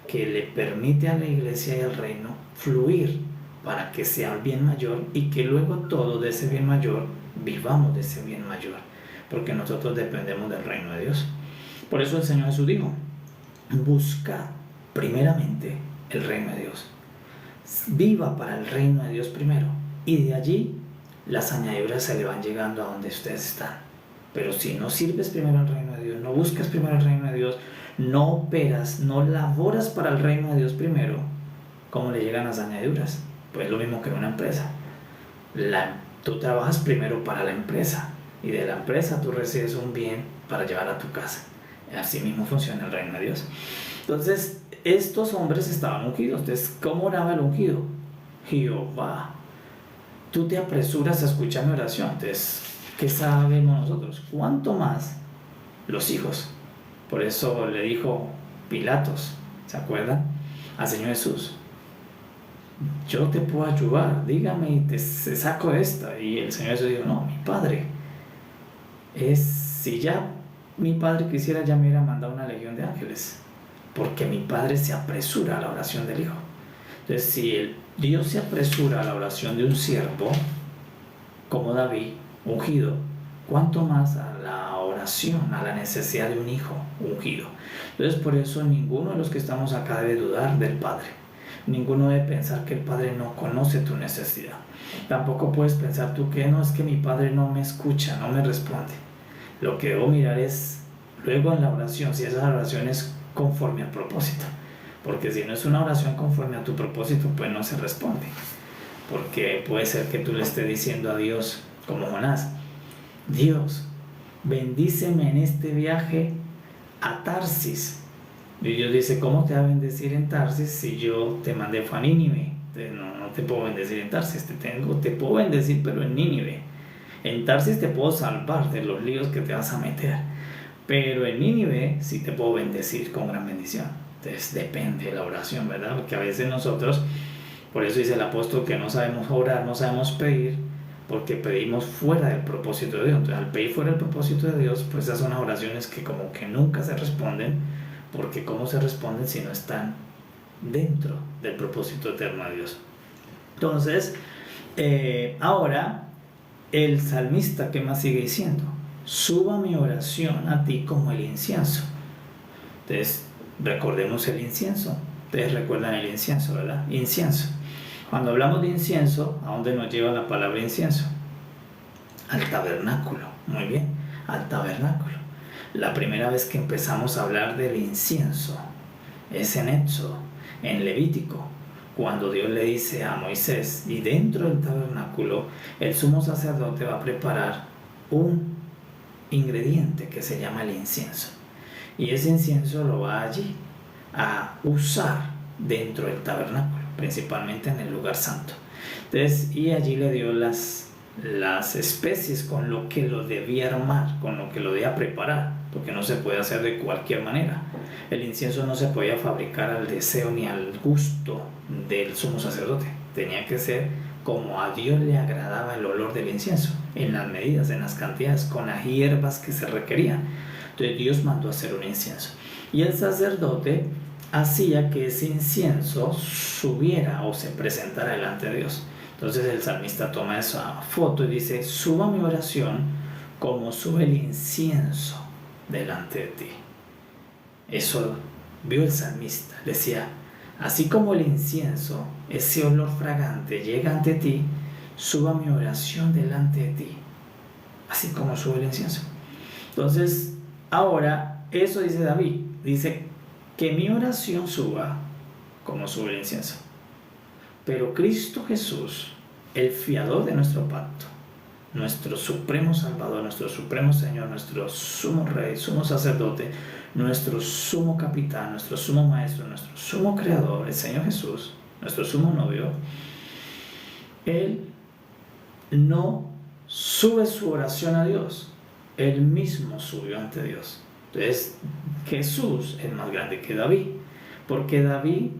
que le permite a la iglesia y al reino fluir para que sea el bien mayor, y que luego todo de ese bien mayor vivamos de ese bien mayor, porque nosotros dependemos del reino de Dios. Por eso el Señor Jesús dijo, busca primeramente el reino de Dios, viva para el reino de Dios primero, y de allí las añadiduras se le van llegando a donde ustedes están. Pero si no sirves primero al reino de Dios, no buscas primero el reino de Dios, no operas, no laboras para el reino de Dios primero, ¿cómo le llegan las añadiduras? Pues lo mismo que en una empresa. Tú trabajas primero para la empresa, y de la empresa tú recibes un bien para llevar a tu casa. Así mismo funciona el reino de Dios. Entonces, estos hombres estaban ungidos. Entonces, ¿cómo oraba el ungido? Jehová, tú te apresuras a escuchar mi oración. Entonces, ¿qué sabemos nosotros? ¿Cuánto más los hijos? Por eso le dijo Pilatos, ¿se acuerdan? Al Señor Jesús, yo te puedo ayudar, dígame y te saco esta. Y el Señor Jesús dijo, no, mi Padre, si ya mi Padre quisiera, ya me hubiera mandado una legión de ángeles, porque mi Padre se apresura a la oración del Hijo. Entonces, si Dios se apresura a la oración de un siervo, como David, ungido, ¿cuánto más a la oración, a la necesidad de un hijo ungido? Entonces, por eso ninguno de los que estamos acá debe dudar del Padre. Ninguno debe pensar que el Padre no conoce tu necesidad. Tampoco puedes pensar tú que no, es que mi Padre no me escucha, no me responde. Lo que debo mirar es luego en la oración, si esa oración es conforme al propósito. Porque si no es una oración conforme a tu propósito, pues no se responde. Porque puede ser que tú le estés diciendo a Dios, como Jonás, Dios, bendíceme en este viaje a Tarsis. Y Dios dice, ¿cómo te va a bendecir en Tarsis si yo te mandé a Nínive? no te puedo bendecir en Tarsis, te puedo bendecir pero en Nínive. En Tarsis te puedo salvar de los líos que te vas a meter, pero en Nínive sí te puedo bendecir con gran bendición. Entonces depende de la oración, ¿verdad? Porque a veces nosotros, por eso dice el apóstol que no sabemos orar, no sabemos pedir, porque pedimos fuera del propósito de Dios. Entonces al pedir fuera del propósito de Dios, pues esas son las oraciones que como que nunca se responden, porque ¿cómo se responden si no están dentro del propósito eterno de Dios? Entonces, ahora el salmista, ¿qué más sigue diciendo? Suba mi oración a ti como el incienso. Entonces, recordemos el incienso. Ustedes recuerdan el incienso, ¿verdad? Incienso. Cuando hablamos de incienso, ¿a dónde nos lleva la palabra incienso? Al tabernáculo. Muy bien, al tabernáculo. La primera vez que empezamos a hablar del incienso es en Éxodo, en Levítico, cuando Dios le dice a Moisés, y dentro del tabernáculo el sumo sacerdote va a preparar un ingrediente que se llama el incienso, y ese incienso lo va allí a usar dentro del tabernáculo, principalmente en el lugar santo. Entonces, y allí le dio las especies con lo que lo debía armar, con lo que lo debía preparar, porque no se puede hacer de cualquier manera. El incienso no se podía fabricar al deseo ni al gusto del sumo sacerdote, tenía que ser como a Dios le agradaba el olor del incienso, en las medidas, en las cantidades, con las hierbas que se requerían. Entonces Dios mandó a hacer un incienso, y el sacerdote hacía que ese incienso subiera o se presentara delante de Dios. Entonces el salmista toma esa foto y dice, suba mi oración como sube el incienso delante de ti. Eso vio el salmista, decía, así como el incienso, ese olor fragante llega ante ti, suba mi oración delante de ti, así como sube el incienso. Entonces, ahora, eso dice David, dice que mi oración suba como sube el incienso. Pero Cristo Jesús, el fiador de nuestro pacto, nuestro supremo Salvador, nuestro supremo Señor, nuestro sumo Rey, sumo sacerdote, nuestro sumo capitán, nuestro sumo maestro, nuestro sumo creador, el Señor Jesús, nuestro sumo novio, Él no sube su oración a Dios, Él mismo subió ante Dios. Entonces Jesús es más grande que David, porque David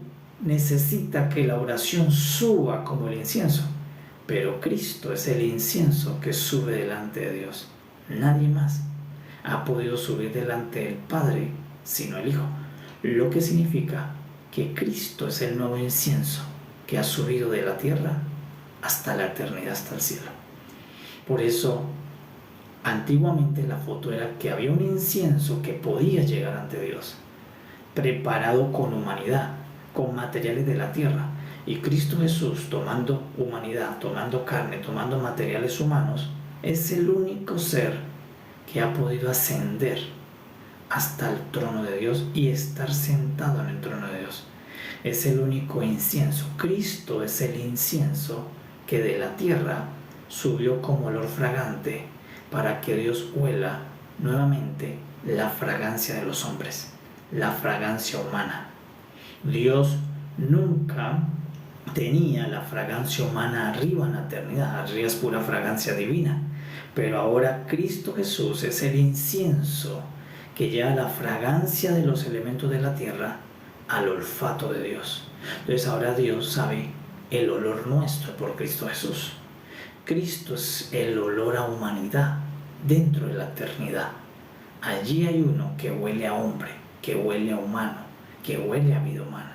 necesita que la oración suba como el incienso, pero Cristo es el incienso que sube delante de Dios. Nadie más ha podido subir delante del Padre sino el Hijo, lo que significa que Cristo es el nuevo incienso que ha subido de la tierra hasta la eternidad, hasta el cielo. Por eso antiguamente la foto era que había un incienso que podía llegar ante Dios, preparado con humanidad, con materiales de la tierra, y Cristo Jesús, tomando humanidad, tomando carne, tomando materiales humanos, es el único ser que ha podido ascender hasta el trono de Dios y estar sentado en el trono de Dios. Es el único incienso. Cristo es el incienso que de la tierra subió como olor fragante para que Dios huela nuevamente la fragancia de los hombres, la fragancia humana. Dios nunca tenía la fragancia humana arriba en la eternidad, arriba es pura fragancia divina, pero ahora Cristo Jesús es el incienso que lleva la fragancia de los elementos de la tierra al olfato de Dios. Entonces ahora Dios sabe el olor nuestro por Cristo Jesús. Cristo es el olor a humanidad dentro de la eternidad. Allí hay uno que huele a hombre, que huele a humano, que huele a vida humana.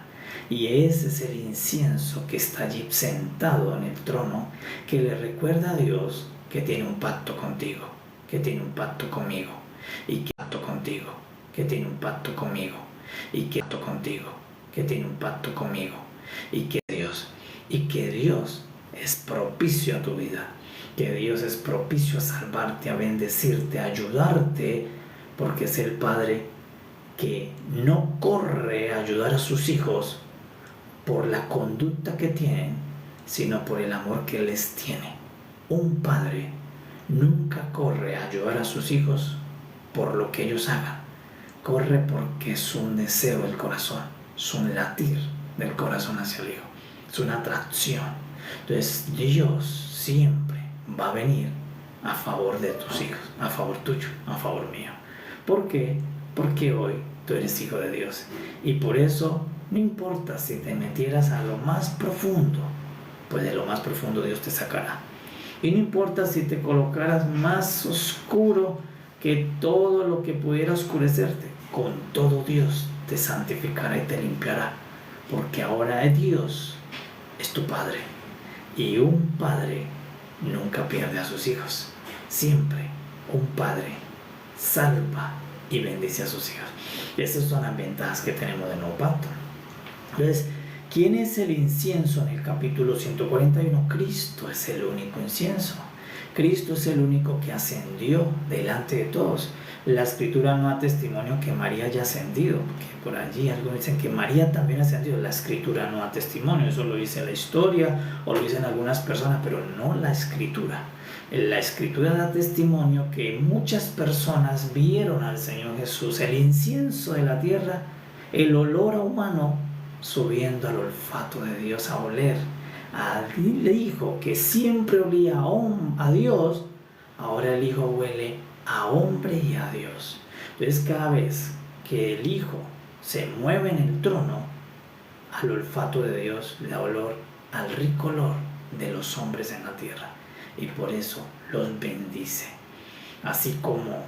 Y ese es el incienso que está allí sentado en el trono, que le recuerda a Dios que tiene un pacto contigo, que tiene un pacto conmigo, y que pacto contigo, que tiene un pacto conmigo, y que pacto contigo, que tiene un pacto conmigo, y que Dios es propicio a tu vida, que Dios es propicio a salvarte, a bendecirte, a ayudarte, porque es el Padre que no corre a ayudar a sus hijos por la conducta que tienen, sino por el amor que les tiene. Un padre nunca corre a ayudar a sus hijos por lo que ellos hagan, corre porque es un deseo del corazón, es un latir del corazón hacia el hijo. es una atracción. Entonces Dios siempre va a venir a favor de tus hijos, a favor tuyo, a favor mío. ¿Por qué? Porque hoy tú eres hijo de Dios. Y por eso no importa si te metieras a lo más profundo, pues de lo más profundo Dios te sacará. Y no importa si te colocaras más oscuro que todo lo que pudiera oscurecerte, con todo Dios te santificará y te limpiará. Porque ahora Dios es tu Padre. Y un padre nunca pierde a sus hijos. Siempre un padre salva y bendice a sus hijos. Y esas son las ventajas que tenemos del nuevo pacto. Entonces, ¿quién es el incienso en el capítulo 141? Cristo es el único incienso. Cristo es el único que ascendió delante de todos. La escritura no da testimonio que María haya ascendido, porque por allí algunos dicen que María también ha ascendido. La escritura no da testimonio, eso lo dice la historia o lo dicen algunas personas, pero no la escritura. La escritura da testimonio que muchas personas vieron al Señor Jesús, el incienso de la tierra, el olor a humano subiendo al olfato de Dios, a oler al Hijo que siempre olía a Dios. Ahora el Hijo huele a hombre y a Dios. Entonces cada vez que el Hijo se mueve en el trono, al olfato de Dios le da olor al rico olor de los hombres en la tierra, y por eso los bendice. Así como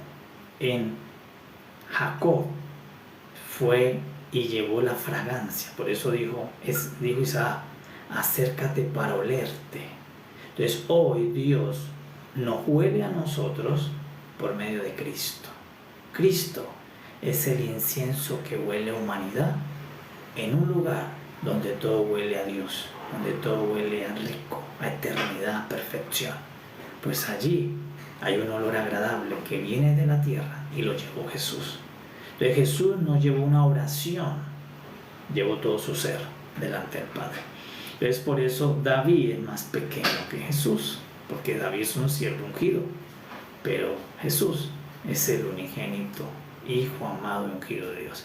en Jacob fue y llevó la fragancia, por eso dijo Isaac, acércate para olerte. Entonces hoy Dios nos huele a nosotros por medio de Cristo. Cristo es el incienso que huele a humanidad en un lugar donde todo huele a Dios, donde todo huele a rico, a eternidad, a perfección. Pues allí hay un olor agradable que viene de la tierra y lo llevó Jesús. Entonces Jesús no llevó una oración, llevó todo su ser delante del Padre. Entonces por eso David es más pequeño que Jesús, porque David es un siervo ungido, pero Jesús es el unigénito, Hijo amado y ungido de Dios.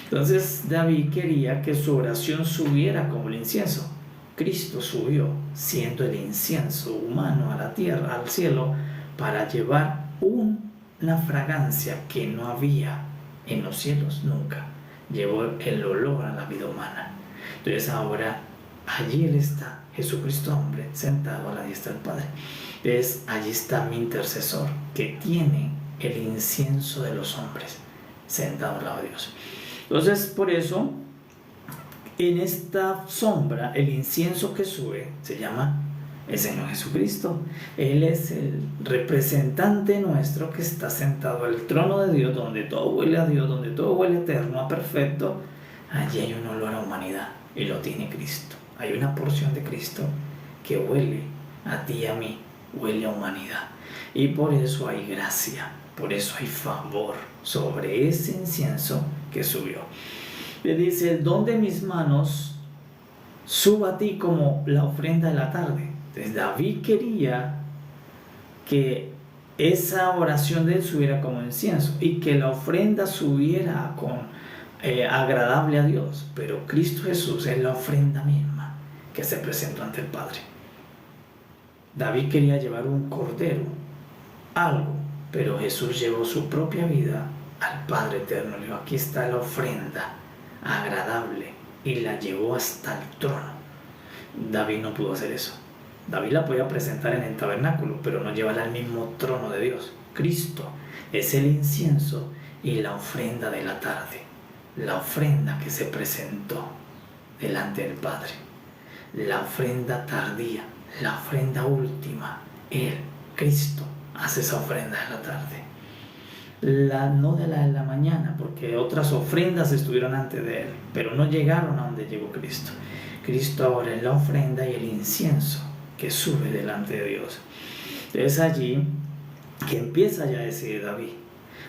Entonces David quería que su oración subiera como el incienso. Cristo subió siendo el incienso humano a la tierra, al cielo, para llevar una fragancia que no había en los cielos nunca. Llevó el olor a la vida humana. Entonces ahora allí Él está, Jesucristo hombre, sentado a la diestra del Padre. Entonces allí está mi intercesor, que tiene el incienso de los hombres, sentado al lado de Dios. Entonces por eso en esta sombra el incienso que sube se llama el Señor Jesucristo. Él es el representante nuestro que está sentado al trono de Dios, donde todo huele a Dios, donde todo huele eterno, a perfecto. Allí hay un olor a humanidad y lo tiene Cristo. Hay una porción de Cristo que huele a ti y a mí, huele a humanidad. Y por eso hay gracia, por eso hay favor sobre ese incienso que subió. Le dice, el don de mis manos suba a ti como la ofrenda de la tarde. Entonces David quería que esa oración de él subiera como incienso y que la ofrenda subiera agradable a Dios. Pero Cristo Jesús es la ofrenda misma que se presentó ante el Padre. David quería llevar un cordero, algo, pero Jesús llevó su propia vida al Padre eterno. Le dijo, aquí está la ofrenda agradable, y la llevó hasta el trono. David no pudo hacer eso. David la podía presentar en el tabernáculo, pero no llevarla al mismo trono de Dios. Cristo es el incienso y la ofrenda de la tarde, la ofrenda que se presentó delante del Padre, la ofrenda tardía, la ofrenda última. Él, Cristo, hace esa ofrenda de la tarde. No de la mañana, porque otras ofrendas estuvieron antes de él, pero no llegaron a donde llegó Cristo. Cristo ahora es la ofrenda y el incienso que sube delante de Dios. Es allí que empieza ya a decir David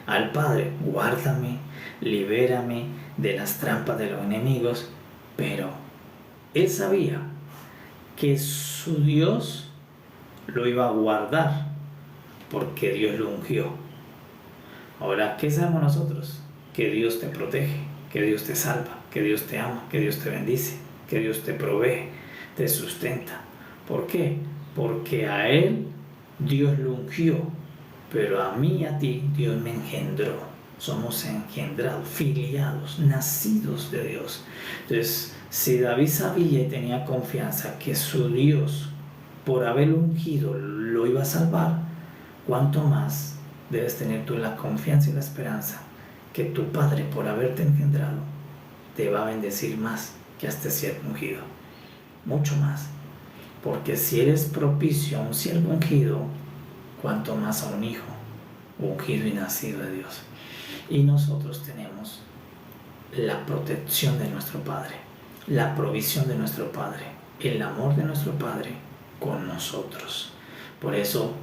al Padre, guárdame, libérame de las trampas de los enemigos. Pero él sabía que su Dios lo iba a guardar, porque Dios lo ungió. Ahora, ¿qué sabemos nosotros? Que Dios te protege, que Dios te salva, que Dios te ama, que Dios te bendice, que Dios te provee. te sustenta. ¿Por qué? Porque a él Dios lo ungió, pero a mí y a ti Dios me engendró. Somos engendrados, filiados, nacidos de Dios. Entonces, si David sabía y tenía confianza que su Dios, por haberlo ungido, lo iba a salvar, ¿cuánto más debes tener tú la confianza y la esperanza que tu Padre, por haberte engendrado, te va a bendecir más que a este siervo ungido? Mucho más. Porque si eres propicio a un siervo ungido, cuanto más a un hijo ungido y nacido de Dios. Y nosotros tenemos la protección de nuestro Padre, la provisión de nuestro Padre, el amor de nuestro Padre con nosotros. Por eso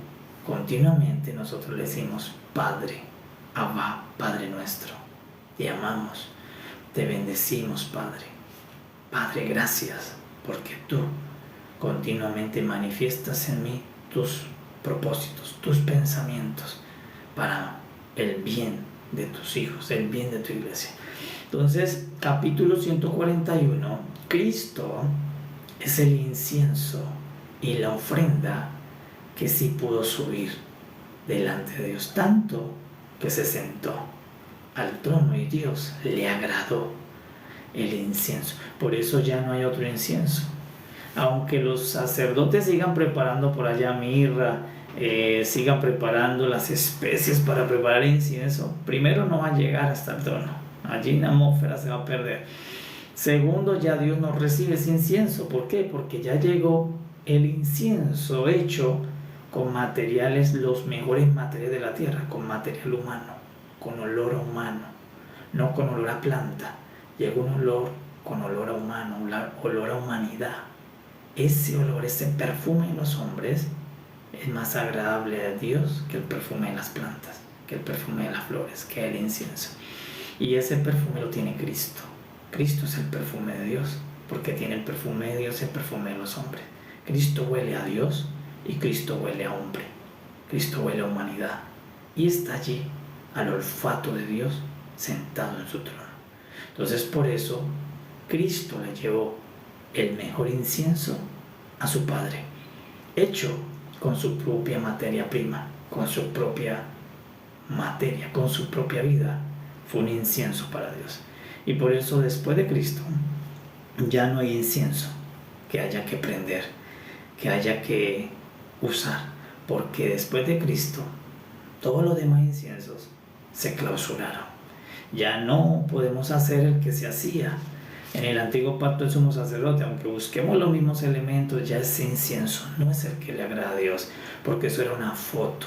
continuamente nosotros le decimos: Padre, Abba, Padre nuestro, te amamos, te bendecimos, Padre. Padre, gracias, porque tú continuamente manifiestas en mí tus propósitos, tus pensamientos para el bien de tus hijos, el bien de tu iglesia. Entonces, capítulo 141, Cristo es el incienso y la ofrenda que sí pudo subir delante de Dios, tanto que se sentó al trono y Dios le agradó el incienso. Por eso ya no hay otro incienso. Aunque los sacerdotes sigan preparando por allá mirra, sigan preparando las especies para preparar incienso, primero no va a llegar hasta el trono. Allí en la atmósfera se va a perder. Segundo, ya Dios no recibe ese incienso. ¿Por qué? Porque ya llegó el incienso hecho con materiales, los mejores materiales de la tierra, con material humano, con olor a humano, no con olor a planta. Llegó un olor con olor a humano, olor a humanidad. Ese olor, ese perfume en los hombres es más agradable a Dios que el perfume de las plantas, que el perfume de las flores, que el incienso. Y ese perfume lo tiene Cristo. Cristo es el perfume de Dios, porque tiene el perfume de Dios y el perfume de los hombres. Cristo huele a Dios y Cristo huele a hombre. Cristo huele a humanidad. Y está allí, al olfato de Dios, sentado en su trono. Entonces, por eso, Cristo le llevó el mejor incienso a su Padre, hecho con su propia materia prima, con su propia materia, con su propia vida. Fue un incienso para Dios. Y por eso, después de Cristo, ya no hay incienso que haya que prender, que haya que usar, porque después de Cristo todos los demás inciensos se clausuraron. Ya no podemos hacer el que se hacía en el antiguo pacto del sumo sacerdote. Aunque busquemos los mismos elementos, ya ese incienso no es el que le agrada a Dios, porque eso era una foto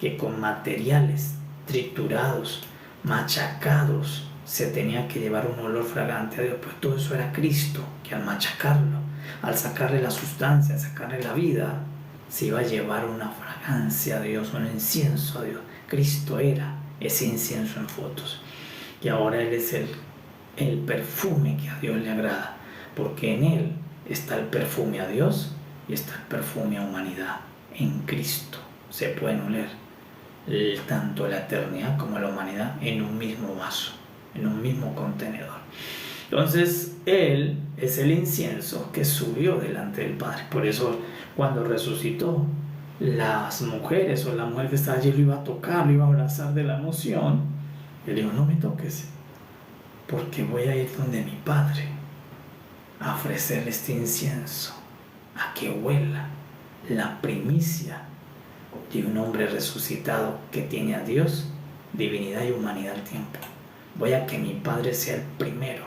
que con materiales triturados, machacados, se tenía que llevar un olor fragante a Dios. Pues todo eso era Cristo, que al machacarlo, al sacarle la sustancia, al sacarle la vida, se iba a llevar una fragancia a Dios, un incienso a Dios. Cristo era ese incienso en fotos, y ahora Él es el perfume que a Dios le agrada, porque en Él está el perfume a Dios y está el perfume a humanidad. En Cristo se pueden oler tanto la eternidad como la humanidad en un mismo vaso, en un mismo contenedor. Entonces Él es el incienso que subió delante del Padre. Por eso cuando resucitó, las mujeres o la mujer que estaba allí lo iba a tocar, lo iba a abrazar de la emoción. Él dijo: no me toques, porque voy a ir donde mi Padre a ofrecerle este incienso, a que huela la primicia de un hombre resucitado que tiene a Dios, divinidad y humanidad al tiempo. Voy a que mi Padre sea el primero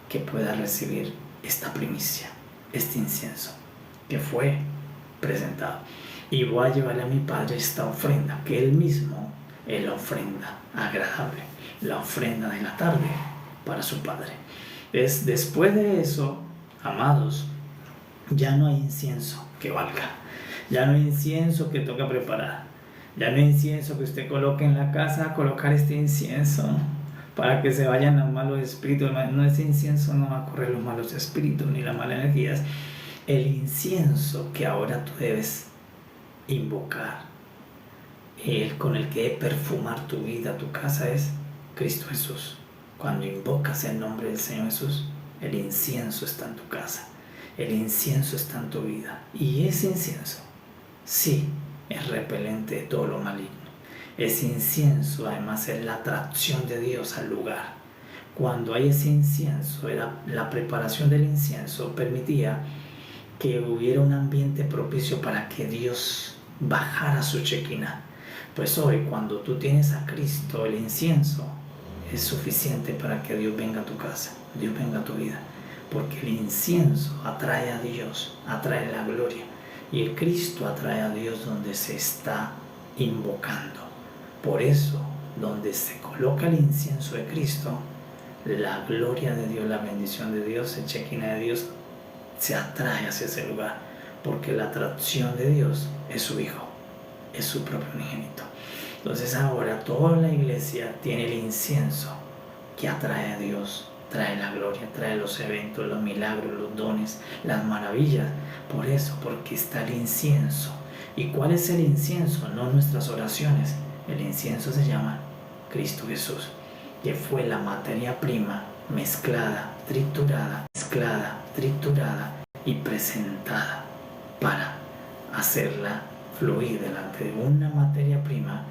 que pueda recibir esta primicia, este incienso que fue presentado. Y voy a llevarle a mi Padre esta ofrenda, que Él mismo es la ofrenda agradable, la ofrenda de la tarde para su Padre. Después de eso, amados, ya no hay incienso que valga. Ya no hay incienso que toca preparar. Ya no hay incienso que usted coloque en la casa, a colocar este incienso para que se vayan los malos espíritus. No, ese incienso no va a correr los malos espíritus ni las malas energías. El incienso que ahora tú debes invocar, el con el que debe perfumar tu vida, tu casa, es Cristo Jesús. Cuando invocas el nombre del Señor Jesús, el incienso está en tu casa. El incienso está en tu vida. Y ese incienso, sí, es repelente de todo lo maligno. Ese incienso además es la atracción de Dios al lugar. Cuando hay ese incienso, la preparación del incienso permitía que hubiera un ambiente propicio para que Dios bajara su Shekinah. Pues hoy, cuando tú tienes a Cristo, el incienso es suficiente para que Dios venga a tu casa, Dios venga a tu vida. Porque el incienso atrae a Dios, atrae la gloria. Y el Cristo atrae a Dios donde se está invocando. Por eso, donde se coloca el incienso de Cristo, la gloria de Dios, la bendición de Dios, el Shekinah de Dios se atrae hacia ese lugar, porque la atracción de Dios es su Hijo, es su propio unigénito. Entonces ahora toda la iglesia tiene el incienso que atrae a Dios, trae la gloria, trae los eventos, los milagros, los dones, las maravillas. Por eso, porque está el incienso. ¿Y cuál es el incienso? No nuestras oraciones. El incienso se llama Cristo Jesús, que fue la materia prima mezclada, triturada y presentada para hacerla fluir delante de una materia prima